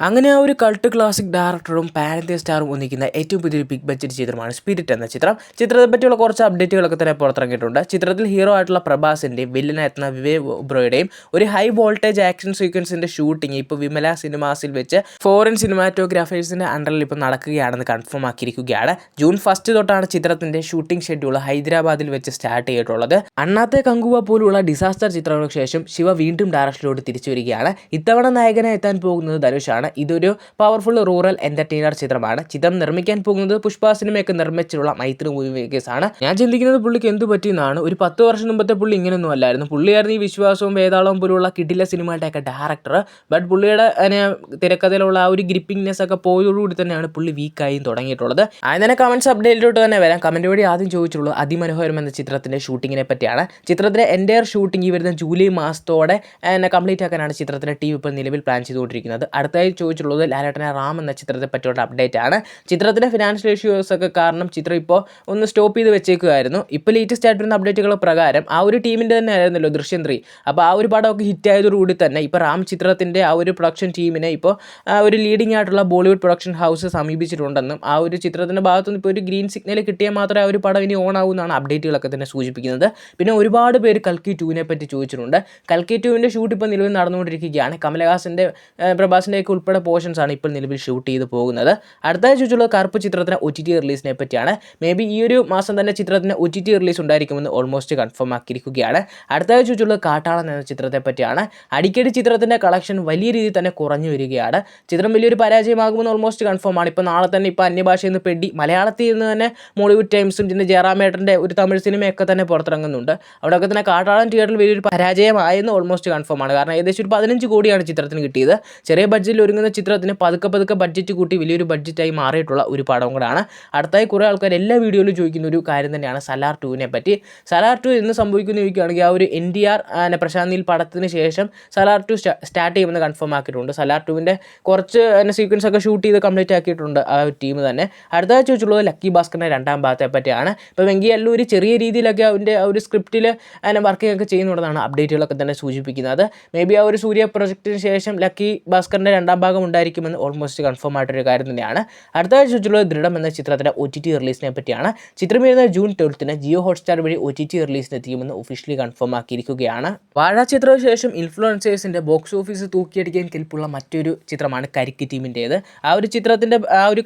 അങ്ങനെ ആ ഒരു കൾട്ട് ക്ലാസിക് ഡയറക്ടറും പാൻ ഇന്ത്യ സ്റ്റാറും ഒന്നിക്കുന്ന ഏറ്റവും പുതിയൊരു ബിഗ് ബഡ്ജറ്റ് ചിത്രമാണ് സ്പിരിറ്റ് എന്ന ചിത്രം. ചിത്രത്തെ പറ്റിയുള്ള കുറച്ച് അപ്ഡേറ്റുകളൊക്കെ തന്നെ പുറത്തിറങ്ങിയിട്ടുണ്ട്. ചിത്രത്തിൽ ഹീറോ ആയിട്ടുള്ള പ്രഭാസിൻ്റെയും വില്ലനായിരുന്ന വിവേക് ഒബ്രോയുടെയും ഒരു ഹൈ വോൾട്ടേജ് ആക്ഷൻ സീക്വൻസിൻ്റെ ഷൂട്ടിംഗ് ഇപ്പോൾ വിമല സിനിമാസിൽ വെച്ച് ഫോറിൻ സിനിമാറ്റോഗ്രാഫേഴ്സിൻ്റെ അണ്ടറിൽ ഇപ്പോൾ നടക്കുകയാണെന്ന് കൺഫേം ആക്കിയിരിക്കുകയാണ്. ജൂൺ 1 തൊട്ടാണ് ചിത്രത്തിൻ്റെ ഷൂട്ടിംഗ് ഷെഡ്യൂൾ ഹൈദരാബാദിൽ വെച്ച് സ്റ്റാർട്ട് ചെയ്തിട്ടുള്ളത്. അണ്ണാത്തെ കങ്കുവ പോലുള്ള ഡിസാസ്റ്റർ ചിത്രങ്ങൾക്ക് ശേഷം ശിവ വീണ്ടും ഡയറക്ഷനിലോട്ട് തിരിച്ചു വരികയാണ്. ഇത്തവണ നായകനായി എത്താൻ പോകുന്നത് ധനുഷാണ്. ഇതൊരു പവർഫുൾ റൂറൽ എന്റർടൈനർ ചിത്രമാണ്. ചിത്രം നിർമ്മിക്കാൻ പോകുന്നത് പുഷ്പ സിനിമയൊക്കെ നിർമ്മിച്ചിട്ടുള്ള മൈത്രി മൂവി മേക്കേഴ്സ് ആണ്. ഞാൻ ചിന്തിക്കുന്നത് പുള്ളിക്ക് എന്ത് പറ്റിയെന്നാണ്. ഒരു 10 വർഷം മുമ്പത്തെ പുള്ളി ഇങ്ങനെയൊന്നും അല്ലായിരുന്നു. പുള്ളിയായിരുന്നു ഈ വിശ്വാസവും വേതാളവും പോലുള്ള കിടില സിനിമകളുടെയൊക്കെ ഡയറക്ടർ. ബട്ട് പുള്ളിയുടെ തിരക്കഥയിലുള്ള ആ ഒരു ഗ്രിപ്പിംഗ്നെസ് ഒക്കെ പോയതോടുകൂടി തന്നെയാണ് പുള്ളി വീക്കായി തുടങ്ങിയിട്ടുള്ളത്. ആദ്യം തന്നെ കമന്റ്സ് അപ്ഡേറ്റിലോട്ട് തന്നെ വരാം. കമന്റ് വഴി ആദ്യം ചോദിച്ചുള്ളൂ അതിമനോഹരം എന്ന ചിത്രത്തിന്റെ ഷൂട്ടിങ്ങിനെ പറ്റിയാണ്. ചിത്രത്തിന്റെ എൻ്റയർ ഷൂട്ടിംഗ് ഈ വരുന്ന ജൂലൈ മാസത്തോടെ കംപ്ലീറ്റ് ആക്കാനാണ് ചിത്രത്തിന്റെ ടീം ഇപ്പോൾ നിലവിൽ പ്ലാൻ ചെയ്തുകൊണ്ടിരിക്കുന്നത്. അടുത്തായി ചോദിച്ചുള്ളത് ലാലേട്ടനെ റാം എന്ന ചിത്രത്തെ പറ്റിയുള്ള അപ്ഡേറ്റ് ആണ്. ചിത്രത്തിന്റെ ഫിനാൻഷ്യൽ ഇഷ്യൂസ് ഒക്കെ കാരണം ചിത്രം ഇപ്പോൾ ഒന്ന് സ്റ്റോപ്പ് ചെയ്ത് വെച്ചേക്കുമായിരുന്നു. ഇപ്പോൾ ലേറ്റസ്റ്റ് ആയിട്ട് വരുന്ന അപ്ഡേറ്റുകൾ പ്രകാരം ആ ഒരു ടീമിൻ്റെ തന്നെ ആയിരുന്നല്ലോ ദൃശ്യം 3. അപ്പോൾ ആ ഒരു പടമൊക്കെ ഹിറ്റ് ആയതോടുകൂടി തന്നെ ഇപ്പോൾ റാം ചിത്രത്തിന്റെ ആ ഒരു പ്രൊഡക്ഷൻ ടീമിനെ ഇപ്പോൾ ഒരു ലീഡിംഗ് ആയിട്ടുള്ള ബോളിവുഡ് പ്രൊഡക്ഷൻ ഹൗസ് സമീപിച്ചിട്ടുണ്ടെന്നും ആ ഒരു ചിത്രത്തിന്റെ ഭാഗത്തുനിന്ന് ഇപ്പോൾ ഒരു ഗ്രീൻ സിഗ്നൽ കിട്ടിയാൽ മാത്രമേ ആ ഒരു പടം ഇനി ഓൺ ആവുമെന്നാണ് അപ്ഡേറ്റുകളൊക്കെ തന്നെ സൂചിപ്പിക്കുന്നത്. പിന്നെ ഒരുപാട് പേര് കൽക്കി 2 പറ്റി ചോദിച്ചിട്ടുണ്ട്. കൽക്കി 2 ഷൂട്ട് ഇപ്പോൾ നിലവിൽ നടന്നുകൊണ്ടിരിക്കുകയാണ്. കമലഹാസന്റെ പ്രഭാസിൻ്റെയൊക്കെ ഉൾപ്പെടെ പോർഷൻസ് ആണ് ഇപ്പോൾ നിലവിൽ ഷൂട്ട് ചെയ്ത് പോകുന്നത്. അടുത്തായി ചോദിച്ചുള്ളത് കറുപ്പ് ചിത്രത്തിന് OTT റിലീസിനെ പറ്റിയാണ്. മേ ബി ഈ ഒരു മാസം തന്നെ ചിത്രത്തിന് OTT റിലീസ് ഉണ്ടായിരിക്കുമെന്ന് ഓൾമോസ്റ്റ് കൺഫേം ആക്കിയിരിക്കുകയാണ്. അടുത്തായി ചോദിച്ചുള്ളത് കാട്ടാളൻ എന്ന ചിത്രത്തെ പറ്റിയാണ്. അടിക്കടി ചിത്രത്തിൻ്റെ കളക്ഷൻ വലിയ രീതിയിൽ തന്നെ കുറഞ്ഞു വരികയാണ്. ചിത്രം വലിയൊരു പരാജയമാകുമെന്ന് ഓൾമോസ്റ്റ് കൺഫേം ആണ്. ഇപ്പോൾ നാളെ തന്നെ ഇപ്പോൾ അന്യഭാഷയിൽ നിന്ന് പെടി മലയാളത്തിൽ നിന്ന് തന്നെ മോളിവുഡ് ടൈംസും പിന്നെ ജയറാമേട്ടൻ്റെ ഒരു തമിഴ് സിനിമയൊക്കെ തന്നെ പുറത്തിറങ്ങുന്നുണ്ട്. അവിടെയൊക്കെ തന്നെ കാട്ടാളൻ തിയേറ്ററിൽ വലിയൊരു പരാജയമായെന്ന് ഓൾമോസ്റ്റ് കൺഫേം ആണ്. കാരണം ഏകദേശം ഒരു 15 കോടിയാണ് ചിത്രത്തിന് കിട്ടിയത്. ചെറിയ ബഡ്ജറ്റിൽ ഒരുങ്ങുന്ന ചിത്രത്തിന് പതുക്കെ ബഡ്ജറ്റ് കൂട്ടി വലിയൊരു ബഡ്ജറ്റായി മാറിയിട്ടുള്ള ഒരു പടം കൂടാണ്. അടുത്തായി കുറേ ആൾക്കാർ എല്ലാ വീഡിയോയിലും ചോദിക്കുന്ന ഒരു കാര്യം തന്നെയാണ് സലാർ 2 പറ്റി. സലാർ 2 എന്ന് സംഭവിക്കുന്ന ചോദിക്കുകയാണെങ്കിൽ ആ ഒരു NTR പ്രശാന്ത് നീൽ പടത്തിന് ശേഷം സലാർ 2 സ്റ്റാർട്ട് ചെയ്യുമെന്ന് കൺഫേം ആക്കിയിട്ടുണ്ട്. സലാർ 2 കുറച്ച് സീക്വൻസ് ഒക്കെ ഷൂട്ട് ചെയ്ത് കംപ്ലീറ്റ് ആക്കിയിട്ടുണ്ട് ആ ഒരു ടീം തന്നെ. അടുത്തായി ചോദിച്ചുള്ളത് ലക്കി ഭാസ്കറിൻ്റെ 2ാം ഭാഗത്തെ പറ്റിയാണ്. ഇപ്പോൾ വെങ്കി അല്ലൂർ ചെറിയ രീതിയിലൊക്കെ അവൻ്റെ ആ ഒരു സ്ക്രിപ്റ്റിൽ വർക്കിംഗ് ഒക്കെ ചെയ്യുന്നുണ്ടെന്നാണ് അപ്ഡേറ്റുകളൊക്കെ തന്നെ സൂചിപ്പിക്കുന്നത്. മേ ബി ആ ഒരു സൂര്യ പ്രൊജക്റ്റിന് ശേഷം ലക്കി ഭാസ്കറിൻ്റെ 2ാം ഭാഗം ഉണ്ടായിരിക്കുമെന്ന് ഓൾമോസ്റ്റ് കൺഫേം ആയിട്ടൊരു കാര്യം തന്നെയാണ്. അടുത്താഴ്ച ചോദിച്ചുള്ളത് ദൃഢം എന്ന ചിത്രത്തിൻ്റെ OTT റിലീസിനെ പറ്റിയാണ്. ചിത്രം വരുന്ന ജൂൺ 12 ജിയോ ഹോട്ട്സ്റ്റാർ വഴി OTT റിലീസിന് എത്തിക്കുമെന്ന് ഒഫീഷ്യലി കൺഫേം ആക്കിയിരിക്കുകയാണ്. വാഴ ചിത്രത്തിന് ശേഷം ഇൻഫ്ലുവൻസേഴ്സിൻ്റെ ബോക്സ് ഓഫീസ് തൂക്കിയടിക്കാൻ കെൽപ്പുള്ള മറ്റൊരു ചിത്രമാണ് കരിക്ക് ടീമിൻ്റേത്. ആ ഒരു ചിത്രത്തിൻ്റെ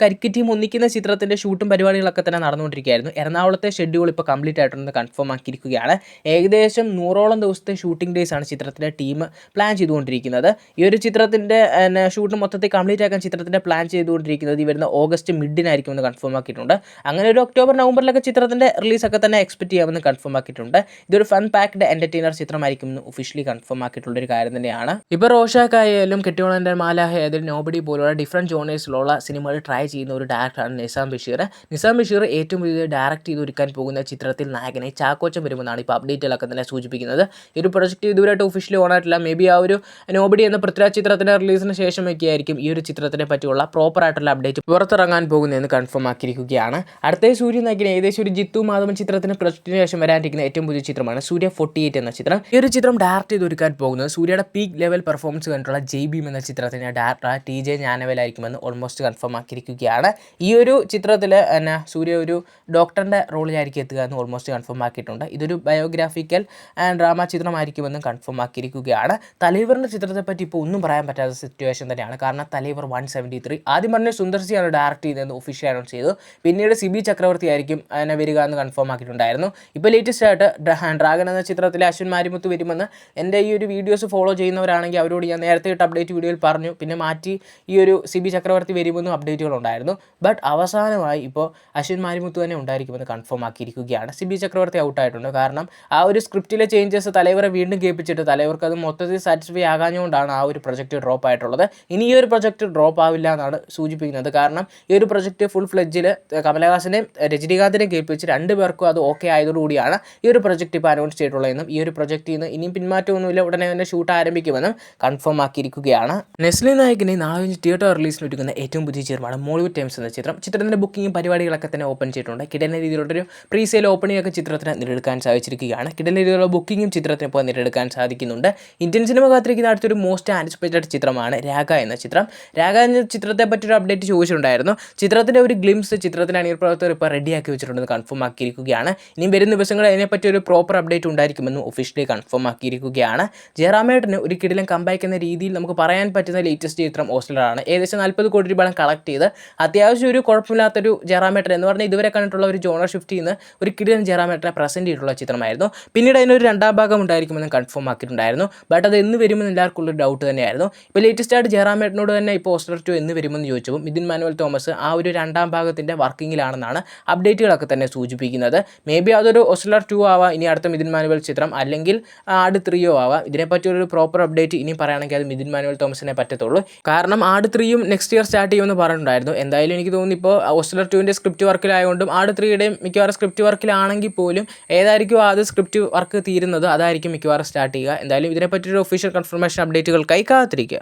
കരിക്ക് ടീം ഒന്നിക്കുന്ന ചിത്രത്തിൻ്റെ ഷൂട്ടും പരിപാടികളൊക്കെ തന്നെ നടന്നുകൊണ്ടിരിക്കുകയായിരുന്നു. എറണാകുളത്തെ ഷെഡ്യൂൾ ഇപ്പോൾ കംപ്ലീറ്റ് ആയിട്ടൊന്ന് കൺഫേം ആക്കിയിരിക്കുകയാണ്. ഏകദേശം 100ഓളം ദിവസത്തെ ഷൂട്ടിംഗ് ഡേയ്സ് ആണ് ചിത്രത്തിൻ്റെ ടീം പ്ലാൻ ചെയ്തുകൊണ്ടിരിക്കുന്നത്. ഈ ഒരു ചിത്രത്തിൻ്റെ ഷൂട്ട് മൊത്തത്തിൽ കംപ്ലീറ്റ് ആക്കാൻ ചിത്രത്തിൻ്റെ പ്ലാൻ ചെയ്തുകൊണ്ടിരിക്കുന്നത് ഈ വരുന്ന ഓഗസ്റ്റ് മിഡിനായിരിക്കുമെന്ന് കൺഫേം ആക്കിയിട്ടുണ്ട്. അങ്ങനെ ഒരു ഒക്ടോബർ നവംബറിലൊക്കെ ചിത്രത്തിൻ്റെ റിലീസൊക്കെ തന്നെ എക്സ്പെക്ട് ചെയ്യാമെന്ന് കൺഫേം ആക്കിയിട്ടുണ്ട്. ഇതൊരു ഫൺ പാക്ഡ് എൻ്റർടൈനർ ചിത്രമായിരിക്കുമെന്ന് ഒഫീഷ്യലി കൺഫേം ആക്കിയിട്ടുള്ളൊരു കാര്യം തന്നെയാണ്. ഇപ്പോൾ റോഷാക്കായാലും കെട്ടിയോളൻ്റെ മാലാഹയായാലും നോബഡി പോലുള്ള ഡിഫറൻറ്റ് ജോണേഴ്സിലുള്ള സിനിമകൾ ട്രൈ ചെയ്യുന്ന ഒരു ഡയറക്ടറാണ് നിസാം ബഷീർ. നിസാം ബഷീർ ഏറ്റവും പുതിയ ഡയറക്റ്റ് ചെയ്ത് ഒരുക്കാൻ പോകുന്ന ചിത്രത്തിൽ നായകനായി ചാക്കോച്ചൻ വരുമെന്നാണ് ഇപ്പോൾ അപ്ഡേറ്റുകളൊക്കെ തന്നെ സൂചിപ്പിക്കുന്നത്. ഈ ഒരു പ്രൊജക്റ്റ് ഇതുവരെയായിട്ട് ഒഫീഷ്യലി ഓൺ ആയിട്ടില്ല. മേ ബി ആ ഒരു നോബഡി എന്ന പൃഥ്വിരാജ് ചിത്രത്തിൻ്റെ റിലീസിന് ശേഷമൊക്കെ ആയിരിക്കും ഈ ഒരു ചിത്രത്തിനെ പറ്റിയുള്ള പ്രോപ്പർ ആയിട്ടുള്ള അപ്ഡേറ്റ് പുറത്തിറങ്ങാൻ പോകുന്നതെന്ന് കൺഫേം ആക്കിയിരിക്കുകയാണ്. അടുത്ത സൂര്യ നായകന് ഏകദേശം ഒരു ജിത്തു മാധവൻ ചിത്രത്തിന് പ്രൊജക്റ്റിന് ശേഷം വരാനിരിക്കുന്ന ഏറ്റവും പുതിയ ചിത്രമാണ് സൂര്യ 48 എന്ന ചിത്രം. ഈ ഒരു ചിത്രം ഡയറക്റ്റ് ചെയ്ത് ഒരുക്കാൻ പോകുന്നത് സൂര്യയുടെ പീക്ക് ലെവൽ പെർഫോമൻസ് കണ്ടിട്ടുള്ള ജയ്ഭീം എന്ന ചിത്രത്തിൻ്റെ ഡയറക്ടർ TJ ജ്ഞാനവേലായിരിക്കുമെന്ന് ഓൾമോസ്റ്റ് കൺഫേം ആക്കിയിരിക്കുകയാണ്. ഈ ഒരു ചിത്രത്തിൽ സൂര്യ ഒരു ഡോക്ടറിൻ്റെ റോളിലായിരിക്കും എത്തുക എന്ന് ഓൾമോസ്റ്റ് കൺഫേം ആക്കിയിട്ടുണ്ട്. ഇതൊരു ബയോഗ്രാഫിക്കൽ ഡ്രാമ ചിത്രമായിരിക്കുമെന്നും കൺഫേം ആക്കിയിരിക്കുകയാണ്. തലൈവറിൻ്റെ ചിത്രത്തെ പറ്റി ഇപ്പോൾ ഒന്നും പറയാൻ പറ്റാത്ത സിറ്റുവേഷൻ തന്നെയാണ്. കാരണം തലൈവർ 173 ആദ്യം പറഞ്ഞ സുന്ദർ സിയാണ് ഡയറക്റ്റ് ചെയ്തതെന്ന് ഒഫീഷ്യൽ അനൗൺസ് ചെയ്തു. പിന്നീട് സിബി ചക്രവർത്തി ആയിരിക്കും വരിക എന്ന് കൺഫേം ആക്കിയിട്ടുണ്ടായിരുന്നു. ഇപ്പോൾ ലേറ്റസ്റ്റ് ആയിട്ട് ഡ്രാഗൺ എന്ന ചിത്രത്തിലെ അശ്വിൻ മാരിമുത്ത് വരുമെന്ന് എൻ്റെ ഈ ഒരു വീഡിയോസ് ഫോളോ ചെയ്യുന്നവരാണെങ്കിൽ അവരോട് ഞാൻ നേരത്തെ ഇട്ട് അപ്ഡേറ്റ് വീഡിയോയിൽ പറഞ്ഞു. പിന്നെ മാറ്റി ഈ ഒരു സിബി ചക്രവർത്തി വരുമെന്നും അപ്ഡേറ്റുകളുണ്ടായിരുന്നു. ബട്ട് അവസാനമായി ഇപ്പോൾ അശ്വിൻ മാരിമുത്ത് തന്നെ ഉണ്ടായിരിക്കുമെന്ന് കൺഫേം ആക്കിയിരിക്കുകയാണ്. സിബി ചക്രവർത്തി ഔട്ടായിട്ടുണ്ട്. കാരണം ആ ഒരു സ്ക്രിപ്റ്റിലെ ചേഞ്ചസ് തലൈവറെ വീണ്ടും കേൾപ്പിച്ചിട്ട് തലൈവർക്ക് അത് മൊത്തത്തിൽ സാറ്റിസ്ഫൈ ആകാഞ്ഞുകൊണ്ടാണ് ആ ഒരു പ്രൊജക്റ്റ് ഡ്രോപ്പ് ആയിട്ടുള്ളത്. ഇനി ഈ ഒരു പ്രൊജക്റ്റ് ഡ്രോപ്പ് ആവില്ല എന്നാണ് സൂചിപ്പിക്കുന്നത്. കാരണം ഈ ഒരു പ്രൊജക്റ്റ് ഫുൾ ഫ്ലെഡ്ജിൽ കമലഹാസനെയും രജനീകാന്തിനെയും കേൾപ്പിച്ച് 2 പേർക്കും അത് ഓക്കെ ആയതോടുകൂടിയാണ് ഈ ഒരു പ്രൊജക്റ്റ് ഇപ്പോൾ അനൗൺസ് ചെയ്തിട്ടുള്ളതെന്നും ഈ ഒരു പ്രൊജക്റ്റിൽ നിന്ന് ഇനിയും പിന്മാറ്റമൊന്നുമില്ല, ഉടനെ തന്നെ ഷൂട്ട് ആരംഭിക്കുമെന്നും കൺഫേം ആക്കിയിരിക്കുകയാണ്. നെസ്ലി നായകനെ നാളെ തിയേറ്റർ റിലീസിന് ഒരുക്കുന്ന ഏറ്റവും പുതിയ ചിത്രമാണ് മോളിവുഡ് ടൈംസ് എന്ന ചിത്രം. ചിത്രത്തിൻ്റെ ബുക്കിംഗും പരിപാടികളൊക്കെ തന്നെ ഓപ്പൺ ചെയ്തിട്ടുണ്ട്. കിടന്ന രീതിയിലുള്ളൊരു പ്രീ സെയിൽ ഓപ്പണിംഗ് ഒക്കെ ചിത്രത്തിന് നേടിയെടുക്കാൻ സാധിച്ചിരിക്കുകയാണ്. കിടന്ന രീതിയിലുള്ള ബുക്കിംഗും ചിത്രത്തിന് ഇപ്പോൾ നേടിയെടുക്കാൻ സാധിക്കുന്നുണ്ട്. ഇന്ത്യൻ സിനിമ കാത്തിരിക്കുന്ന അടുത്തൊരു മോസ്റ്റ് ആൻറ്റിസിപ്പേറ്റഡ് ചിത്രമാണ് രാഗ എന്ന ചിത്രം. രാഗ എന്ന ചിത്രത്തെ പറ്റിയൊരു അപ്ഡേറ്റ് ചോദിച്ചിട്ടുണ്ടായിരുന്നു. ചിത്രത്തിൻ്റെ ഒരു ഗ്ലിംസ് ചിത്രത്തിൻ്റെ അണിയർ ഇപ്പോൾ റെഡിയാക്കി വെച്ചിട്ടുണ്ടെന്ന് കൺഫേം ആക്കിയിരിക്കുകയാണ്. ഇനിയും വരുന്ന ദിവസങ്ങളിൽ അതിനെപ്പറ്റി ഒരു പ്രോപ്പർ അപ്ഡേറ്റ് ഉണ്ടായിരിക്കുമെന്നും ഒഫീഷ്യലി കൺഫേം ആക്കിയിരിക്കുകയാണ്. ജയറാമേട്ടന് ഒരു കിടിലൻ കമ്പാക്ക് എന്ന രീതിയിൽ നമുക്ക് പറയാൻ പറ്റുന്ന ലേറ്റസ്റ്റ് ചിത്രം ഓസ്ലറാണ്. ഏകദേശം 40 കോടി രൂപ കളക്ട് ചെയ്ത് അത്യാവശ്യം ഒരു കുഴപ്പമില്ലാത്തൊരു ജയറാമേട്ടൻ എന്ന് പറഞ്ഞാൽ ഇതുവരെ കണ്ടിട്ടുള്ള ഒരു ജോണർ ഷിഫ്റ്റ് ചെയ്യുന്ന ഒരു കിടിലൻ ജയറാമേട്ടനെ പ്രസൻറ്റ് ചെയ്തിട്ടുള്ള ചിത്രമായിരുന്നു. പിന്നീട് അതിനൊരു 2ാം ഭാഗം ഉണ്ടായിരിക്കുമെന്ന് കൺഫേം ആക്കിയിട്ടുണ്ടായിരുന്നു. ബട്ട് അത് എന്ന് വരുമെന്ന് എല്ലാവർക്കും ഉള്ള ഡൗട്ട് തന്നെയായിരുന്നു. ഇപ്പോൾ ലേറ്റസ്റ്റ് ആയിട്ട് ജയറാമേട്ടനോട് തന്നെ ഇപ്പോൾ ഓസ്ലർ 2 എന്ന് വരുമെന്ന് ചോദിച്ചപ്പോൾ മിഥുൻ മാനുവൽ തോമസ് ആ ഒരു 2ാം ഭാഗത്തിൻ്റെ വർക്കിങ്ങിലാണെന്നാണ് അപ്ഡേറ്റുകളൊക്കെ തന്നെ സൂചിപ്പിക്കുന്നത്. മേ ബി അതൊരു ഓസ്ലർ 2 ആവാം, ഇനി അടുത്ത മിഥുൻ മാനുവൽ ചിത്രം, അല്ലെങ്കിൽ ആട് 3 ആവാം. ഇതിനെപ്പറ്റി ഒരു പ്രോപ്പർ അപ്ഡേറ്റ് ഇനി പറയുകയാണെങ്കിൽ അത് മിഥുൻ മാനുവൽ തോമസിനെ പറ്റത്തുള്ളൂ. കാരണം ആട് 3 നെക്സ്റ്റ് ഇയർ സ്റ്റാർട്ട് ചെയ്യുമെന്ന് പറഞ്ഞിട്ടുണ്ടായിരുന്നു. എന്തായാലും എനിക്ക് തോന്നുന്നു ഇപ്പോൾ ഓസ്ലർ 2ൻ്റെ സ്ക്രിപ്റ്റ് വർക്കിലായതുകൊണ്ടും ആട് 3യുടെയും മിക്കവാറും സ്ക്രിപ്റ്റ് വർക്കിലാണെങ്കിൽ പോലും ഏതായിരിക്കും അത് സ്ക്രിപ്റ്റ് വർക്ക് തീരുന്നത് അതായിരിക്കും മിക്കവാറും സ്റ്റാർട്ട് ചെയ്യുക. എന്തായാലും ഇതിനെപ്പറ്റിയൊരു ഒഫീഷ്യൽ കൺഫർമേഷൻ അപ്ഡേറ്റുകൾക്കായി കാത്തിരിക്കുക.